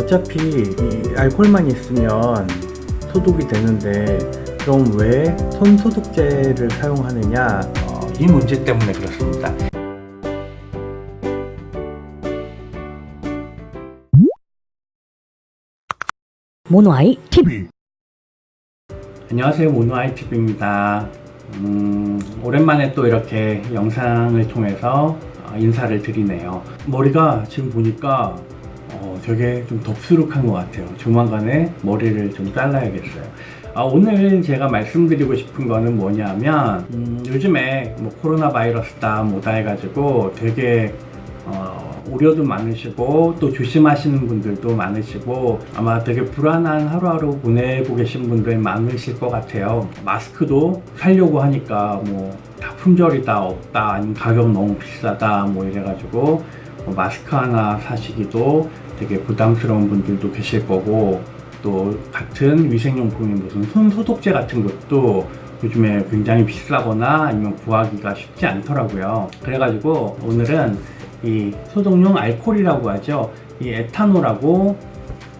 어차피 이 알코올만 있으면 소독이 되는데 그럼 왜 손소독제를 사용하느냐, 이 문제 때문에 그렇습니다. 모노아이 TV. 안녕하세요, 모노아이 TV입니다. 오랜만에 또 이렇게 영상을 통해서 인사를 드리네요. 머리가 지금 보니까 되게 좀 덥수룩한 것 같아요. 조만간에 머리를 좀 잘라야겠어요. 오늘 제가 말씀드리고 싶은 거는 뭐냐면, 요즘에 뭐 코로나 바이러스다 뭐다 해가지고 되게 우려도 많으시고 또 조심하시는 분들도 많으시고 아마 되게 불안한 하루하루 보내고 계신 분들 많으실 것 같아요. 마스크도 사려고 하니까 뭐 다 품절이다, 없다, 아니면 가격 너무 비싸다 뭐 이래가지고 뭐 마스크 하나 사시기도 되게 부담스러운 분들도 계실 거고, 또 같은 위생용품인 무슨 손소독제 같은 것도 요즘에 굉장히 비싸거나 아니면 구하기가 쉽지 않더라고요. 그래가지고 오늘은 이 소독용 알코올이라고 하죠. 이 에탄올하고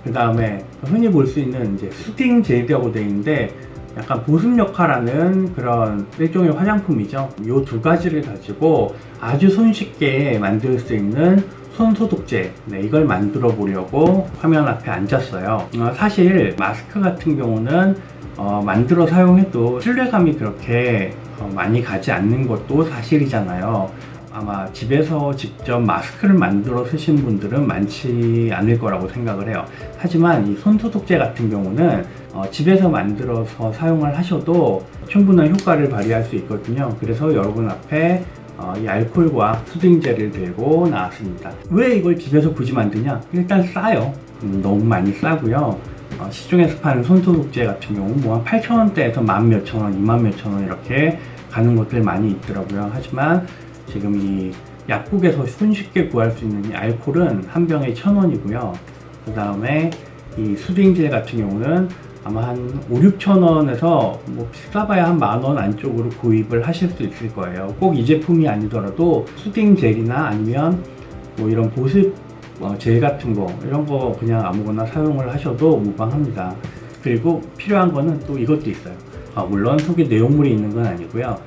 그 다음에 흔히 볼 수 있는 이제 수딩 젤이라고 되어 있는데 약간 보습 역할하는 그런 일종의 화장품이죠. 이 두 가지를 가지고 아주 손쉽게 만들 수 있는 손소독제, 이걸 만들어 보려고 화면 앞에 앉았어요. 사실 마스크 같은 경우는 만들어 사용해도 신뢰감이 그렇게 많이 가지 않는 것도 사실이잖아요. 아마 집에서 직접 마스크를 만들어 쓰신 분들은 많지 않을 거라고 생각을 해요. 하지만 이 손소독제 같은 경우는 집에서 만들어서 사용을 하셔도 충분한 효과를 발휘할 수 있거든요. 그래서 여러분 앞에 이 알코올과 수딩젤을 들고 나왔습니다. 왜 이걸 집에서 굳이 만드냐? 일단 싸요. 너무 많이 싸고요. 시중에서 파는 손소독제 같은 경우 뭐 한 8,000원대에서 10,000원, 20,000원 이렇게 가는 것들 많이 있더라고요. 하지만 지금 이 약국에서 손쉽게 구할 수 있는 이 알코올은 한 병에 1,000원이고요. 그 다음에 이 수딩젤 같은 경우는 아마 한 5,000~6,000원에서 뭐 비싸봐야 한 10,000원 안쪽으로 구입을 하실 수 있을 거예요. 꼭 이 제품이 아니더라도 수딩젤이나 아니면 뭐 이런 보습 젤 같은 거, 이런 거 그냥 아무거나 사용을 하셔도 무방합니다. 그리고 필요한 거는 또 이것도 있어요. 물론 속에 내용물이 있는 건 아니고요.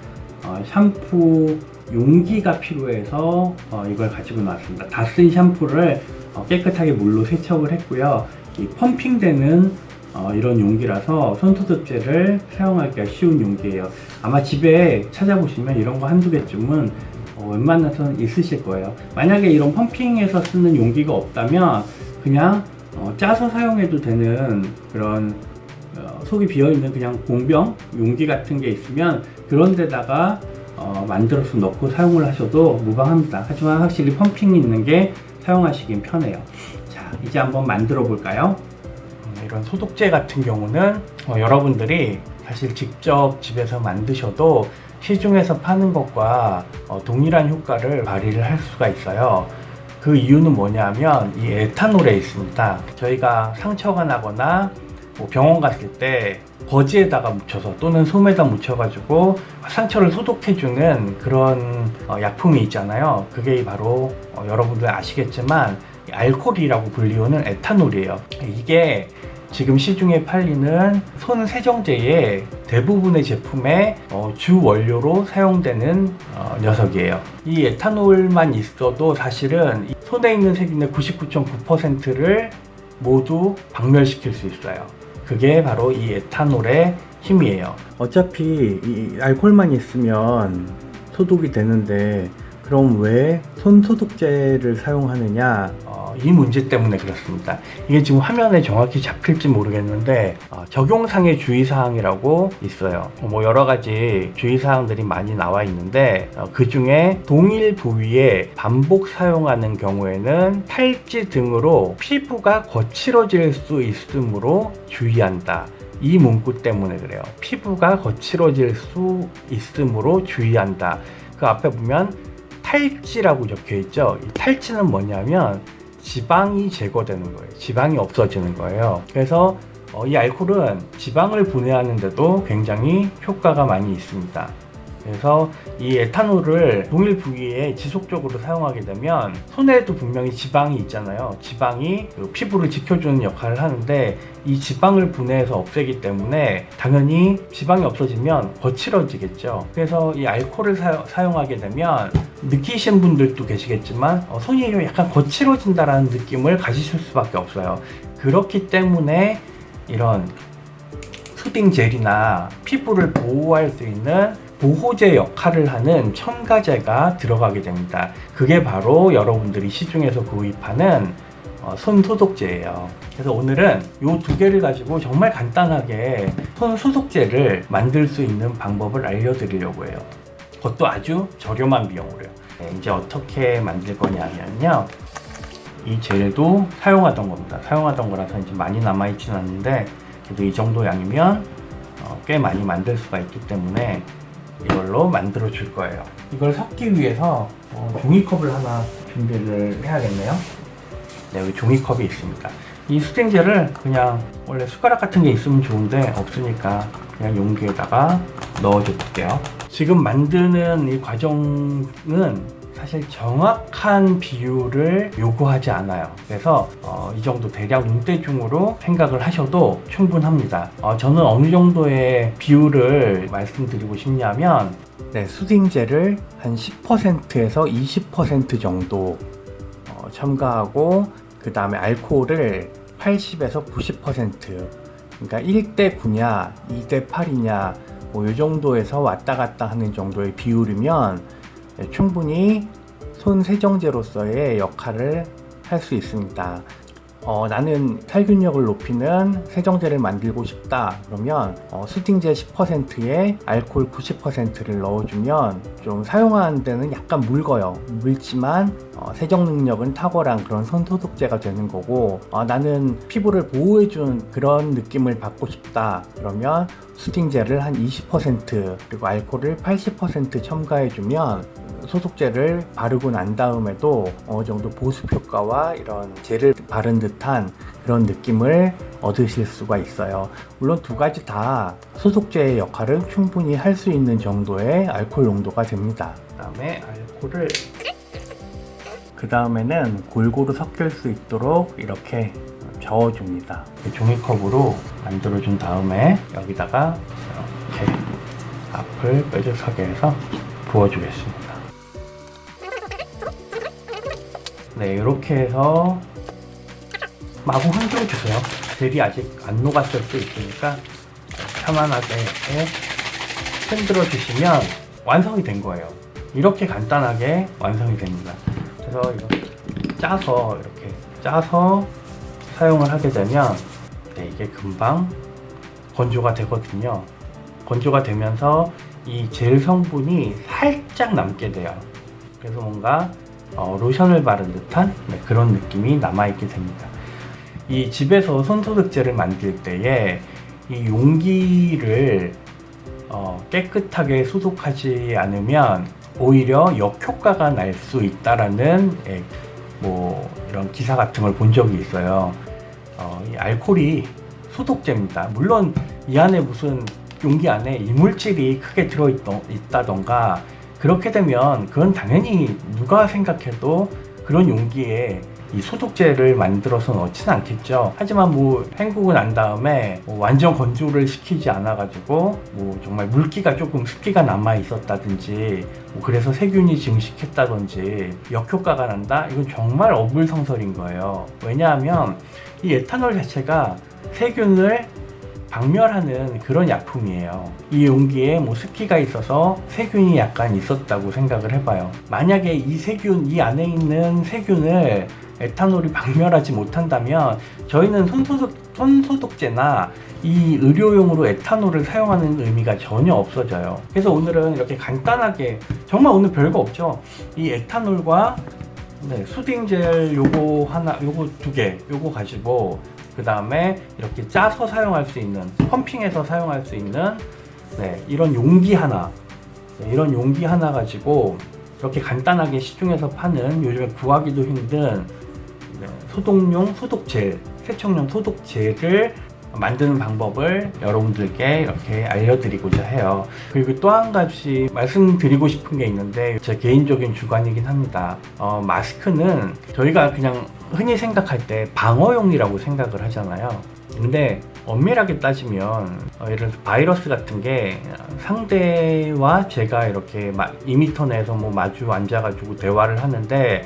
샴푸 용기가 필요해서 이걸 가지고 나왔습니다. 다 쓴 샴푸를 깨끗하게 물로 세척을 했고요. 이 펌핑되는 이런 용기라서 손소독제를 사용하기가 쉬운 용기예요. 아마 집에 찾아보시면 이런 거 한두 개쯤은 웬만해서는 있으실 거예요. 만약에 이런 펌핑해서 쓰는 용기가 없다면 그냥 짜서 사용해도 되는 그런 속이 비어있는 그냥 공병 용기 같은 게 있으면 그런 데다가 만들어서 넣고 사용을 하셔도 무방합니다. 하지만 확실히 펌핑이 있는 게 사용하시긴 편해요. 자, 이제 한번 만들어 볼까요? 이런 소독제 같은 경우는 여러분들이 사실 직접 집에서 만드셔도 시중에서 파는 것과 동일한 효과를 발휘를 할 수가 있어요. 그 이유는 뭐냐면 이 에탄올에 있습니다. 저희가 상처가 나거나 뭐 병원 갔을 때 거즈에다가 묻혀서 또는 솜에다 묻혀가지고 상처를 소독해주는 그런 약품이 있잖아요. 그게 바로 여러분들 아시겠지만 알코올이라고 불리우는 에탄올이에요. 이게 지금 시중에 팔리는 손 세정제의 대부분의 제품의 주 원료로 사용되는 녀석이에요. 이 에탄올만 있어도 사실은 손에 있는 세균의 99.9%를 모두 박멸시킬 수 있어요. 그게 바로 이 에탄올의 힘이에요. 어차피 이 알코올만 있으면 소독이 되는데 그럼 왜 손소독제를 사용하느냐, 이 문제 때문에 그렇습니다. 이게 지금 화면에 정확히 잡힐지 모르겠는데 적용상의 주의사항이라고 있어요. 뭐 여러가지 주의사항들이 많이 나와 있는데 그 중에 동일 부위에 반복 사용하는 경우에는 탈지 등으로 피부가 거칠어질 수 있으므로 주의한다. 이 문구 때문에 그래요. 피부가 거칠어질 수 있으므로 주의한다. 그 앞에 보면 탈지라고 적혀 있죠. 이 탈지는 뭐냐면 지방이 제거되는 거예요. 지방이 없어지는 거예요. 그래서 이 알코올은 지방을 분해하는데도 굉장히 효과가 많이 있습니다. 그래서 이 에탄올을 동일 부위에 지속적으로 사용하게 되면 손에도 분명히 지방이 있잖아요. 지방이 그 피부를 지켜주는 역할을 하는데 이 지방을 분해해서 없애기 때문에 당연히 지방이 없어지면 거칠어지겠죠. 그래서 이 알코올을 사용하게 되면 느끼신 분들도 계시겠지만 손이 약간 거칠어진다라는 느낌을 가지실 수밖에 없어요. 그렇기 때문에 이런 수딩 젤이나 피부를 보호할 수 있는 보호제 역할을 하는 첨가제가 들어가게 됩니다. 그게 바로 여러분들이 시중에서 구입하는 손 소독제예요. 그래서 오늘은 이 두 개를 가지고 정말 간단하게 손 소독제를 만들 수 있는 방법을 알려드리려고 해요. 그것도 아주 저렴한 비용으로요. 네, 이제 어떻게 만들 거냐면요. 이 젤도 사용하던 겁니다. 사용하던 거라서 이제 많이 남아있지는 않는데 그래도 이 정도 양이면 꽤 많이 만들 수가 있기 때문에 이걸로 만들어 줄 거예요. 이걸 섞기 위해서 종이컵을 하나 준비를 해야겠네요. 네, 여기 종이컵이 있습니다. 이 수딩젤을 그냥 원래 숟가락 같은 게 있으면 좋은데 없으니까 그냥 용기에다가 넣어줘 볼게요. 지금 만드는 이 과정은 사실 정확한 비율을 요구하지 않아요. 그래서 이 정도 대략 눈대중으로 생각을 하셔도 충분합니다. 저는 어느 정도의 비율을 말씀드리고 싶냐면 수딩젤을 한 10%에서 20% 정도 첨가하고 그 다음에 알코올을 80에서 90% 그러니까 1대 9냐 2대 8이냐 뭐 이 정도에서 왔다 갔다 하는 정도의 비율이면 충분히 손 세정제로서의 역할을 할 수 있습니다. 나는 살균력을 높이는 세정제를 만들고 싶다 그러면 수딩젤 10%에 알코올 90%를 넣어주면 좀 사용하는 데는 약간 묽어요. 묽지만 세정 능력은 탁월한 그런 손소독제가 되는 거고 나는 피부를 보호해준 그런 느낌을 받고 싶다 그러면 수딩젤을 한 20% 그리고 알코올을 80% 첨가해주면 소독제를 바르고 난 다음에도 어느 정도 보습 효과와 이런 젤을 바른 듯한 그런 느낌을 얻으실 수가 있어요. 물론 두 가지 다 소독제의 역할을 충분히 할 수 있는 정도의 알코올 농도가 됩니다. 그 다음에 알코올을 그 다음에는 골고루 섞일 수 있도록 이렇게 저어줍니다. 종이컵으로 만들어준 다음에 여기다가 이렇게 앞을 뾰족하게 해서 부어주겠습니다. 네, 이렇게 해서 마구 흔들어주세요. 젤이 아직 안 녹았을 수 있으니까 편안하게 이렇게 흔들어주시면 완성이 된 거예요. 이렇게 간단하게 완성이 됩니다. 그래서 이렇게 짜서 사용을 하게 되면 이게 금방 건조가 되거든요. 건조가 되면서 이 젤 성분이 살짝 남게 돼요. 그래서 뭔가 로션을 바른 듯한 그런 느낌이 남아있게 됩니다. 이 집에서 손소독제를 만들 때에 이 용기를 깨끗하게 소독하지 않으면 오히려 역효과가 날 수 있다라는 뭐 이런 기사 같은 걸 본 적이 있어요. 이 알코올이 소독제입니다. 물론 이 안에 무슨 용기 안에 이물질이 크게 들어있다던가 그렇게 되면 그건 당연히 누가 생각해도 그런 용기에 이 소독제를 만들어서 넣지는 않겠죠. 하지만 뭐 헹구고 난 다음에 완전 건조를 시키지 않아 가지고 정말 물기가 조금 습기가 남아 있었다든지 그래서 세균이 증식했다든지 역효과가 난다? 이건 정말 어불성설인 거예요. 왜냐하면 이 에탄올 자체가 세균을 박멸하는 그런 약품이에요. 이 용기에 습기가 있어서 세균이 약간 있었다고 생각을 해봐요. 만약에 이 안에 있는 세균을 에탄올이 박멸하지 못한다면 저희는 손소독제나 이 의료용으로 에탄올을 사용하는 의미가 전혀 없어져요. 그래서 오늘은 이렇게 간단하게 정말 오늘 별거 없죠. 이 에탄올과 수딩젤 요거 두 개 요거 가지고 그 다음에 이렇게 짜서 사용할 수 있는 펌핑해서 사용할 수 있는 이런 용기 하나 이런 용기 하나 가지고 이렇게 간단하게 시중에서 파는 요즘에 구하기도 힘든 소독용 소독젤 세척용 소독젤을 만드는 방법을 여러분들께 이렇게 알려드리고자 해요. 그리고 또 한 가지 말씀드리고 싶은 게 있는데 제 개인적인 주관이긴 합니다. 마스크는 저희가 그냥 흔히 생각할 때 방어용이라고 생각을 하잖아요. 근데 엄밀하게 따지면 예를 들어서 바이러스 같은 게 상대와 제가 이렇게 2m 내에서 뭐 마주 앉아가지고 대화를 하는데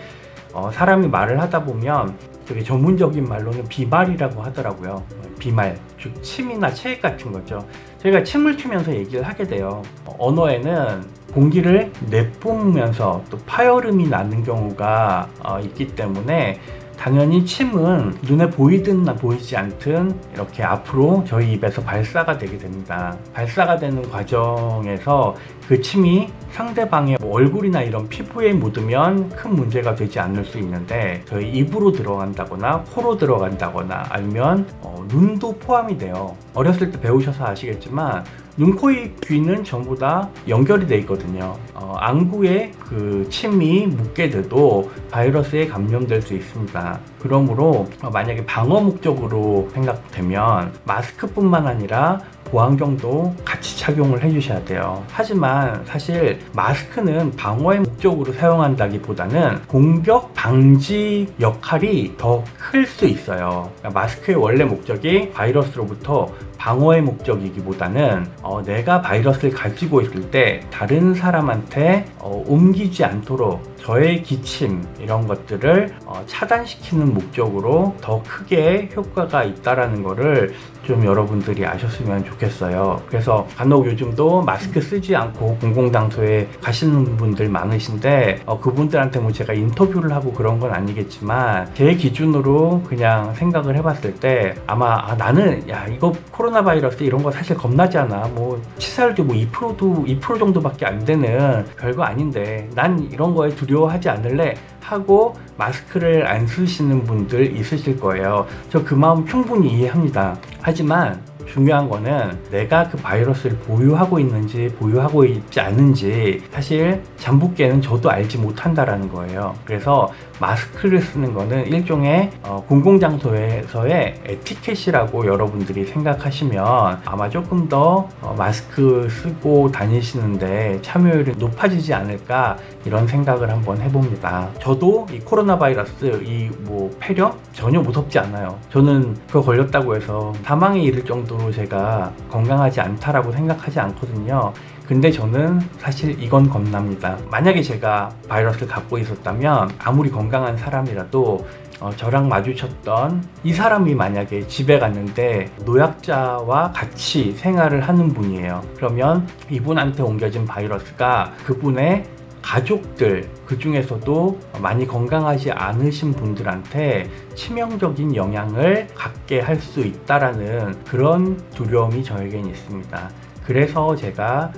사람이 말을 하다 보면 되게 전문적인 말로는 비말이라고 하더라고요. 비말, 즉 침이나 체액 같은 거죠. 저희가 침을 튀면서 얘기를 하게 돼요. 언어에는 공기를 내뿜으면서 또 파열음이 나는 경우가 있기 때문에 당연히 침은 눈에 보이든 보이지 않든 이렇게 앞으로 저희 입에서 발사가 되게 됩니다. 발사가 되는 과정에서 그 침이 상대방의 얼굴이나 이런 피부에 묻으면 큰 문제가 되지 않을 수 있는데 저희 입으로 들어간다거나 코로 들어간다거나 아니면 눈도 포함이 돼요. 어렸을 때 배우셔서 아시겠지만 눈, 코, 입, 귀는 전부 다 연결이 돼 있거든요. 안구에 그 침이 묻게 돼도 바이러스에 감염될 수 있습니다. 그러므로 만약에 방어 목적으로 생각되면 마스크뿐만 아니라 보안경도 같이 착용을 해주셔야 돼요. 하지만 사실 마스크는 방어의 목적으로 사용한다기보다는 공격 방지 역할이 더 클 수 있어요. 그러니까 마스크의 원래 목적이 바이러스로부터 방어의 목적이기보다는 내가 바이러스를 가지고 있을 때 다른 사람한테 옮기지 않도록 저의 기침 이런 것들을 차단시키는 목적으로 더 크게 효과가 있다라는 거를 좀 여러분들이 아셨으면 좋겠어요. 그래서 간혹 요즘도 마스크 쓰지 않고 공공장소에 가시는 분들 많으신데 그분들한테 뭐 제가 인터뷰를 하고 그런 건 아니겠지만 제 기준으로 그냥 생각을 해봤을 때 아마 나는 이거 코로나 바이러스 이런 거 사실 겁나지 않아. 뭐 치사율도 뭐 2% 정도밖에 안 되는 별거 아닌데 난 이런 거에 두려워하지 않을래 하고 마스크를 안 쓰시는 분들 있으실 거예요. 저 그 마음 충분히 이해합니다. 하지만 중요한 거는 내가 그 바이러스를 보유하고 있는지 보유하고 있지 않은지 사실 잠복기에는 저도 알지 못한다라는 거예요. 그래서 마스크를 쓰는 거는 일종의 공공장소에서의 에티켓이라고 여러분들이 생각하시면 아마 조금 더 마스크 쓰고 다니시는데 참여율이 높아지지 않을까 이런 생각을 한번 해봅니다. 저도 이 코로나 바이러스 이 폐렴 전혀 무섭지 않아요. 저는 그거 걸렸다고 해서 사망에 이를 정도로 제가 건강하지 않다라고 생각하지 않거든요. 근데 저는 사실 이건 겁납니다. 만약에 제가 바이러스를 갖고 있었다면 아무리 건강한 사람이라도 저랑 마주쳤던 이 사람이 만약에 집에 갔는데 노약자와 같이 생활을 하는 분이에요. 그러면 이분한테 옮겨진 바이러스가 그분의 가족들, 그 중에서도 많이 건강하지 않으신 분들한테 치명적인 영향을 갖게 할 수 있다라는 그런 두려움이 저에겐 있습니다. 그래서 제가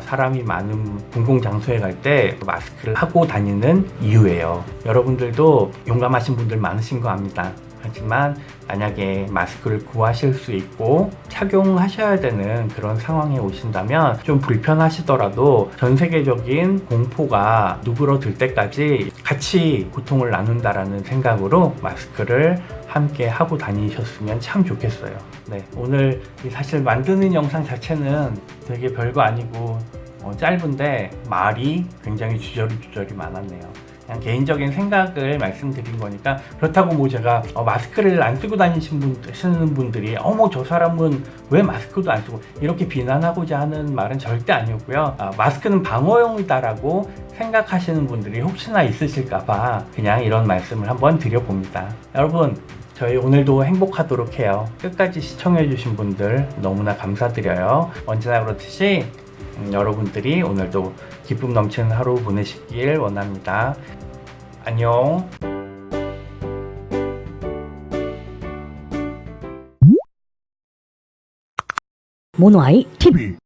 사람이 많은 공공장소에 갈 때 마스크를 하고 다니는 이유예요. 여러분들도 용감하신 분들 많으신 거 압니다. 하지만 만약에 마스크를 구하실 수 있고 착용하셔야 되는 그런 상황에 오신다면 좀 불편하시더라도 전 세계적인 공포가 누그러들 때까지 같이 고통을 나눈다라는 생각으로 마스크를 함께 하고 다니셨으면 참 좋겠어요. 네, 오늘 사실 만드는 영상 자체는 되게 별거 아니고 짧은데 말이 굉장히 주저리 많았네요. 그냥 개인적인 생각을 말씀드린 거니까 그렇다고 뭐 제가 마스크를 안 쓰고 다니시는 분들이 저 사람은 왜 마스크도 안 쓰고 이렇게 비난하고자 하는 말은 절대 아니었고요. 마스크는 방어용이다라고 생각하시는 분들이 혹시나 있으실까봐 그냥 이런 말씀을 한번 드려봅니다. 여러분, 저희 오늘도 행복하도록 해요. 끝까지 시청해주신 분들 너무나 감사드려요. 언제나 그렇듯이 여러분들이 오늘도 기쁨 넘치는 하루 보내시길 원합니다. 안녕. 모노아이 TV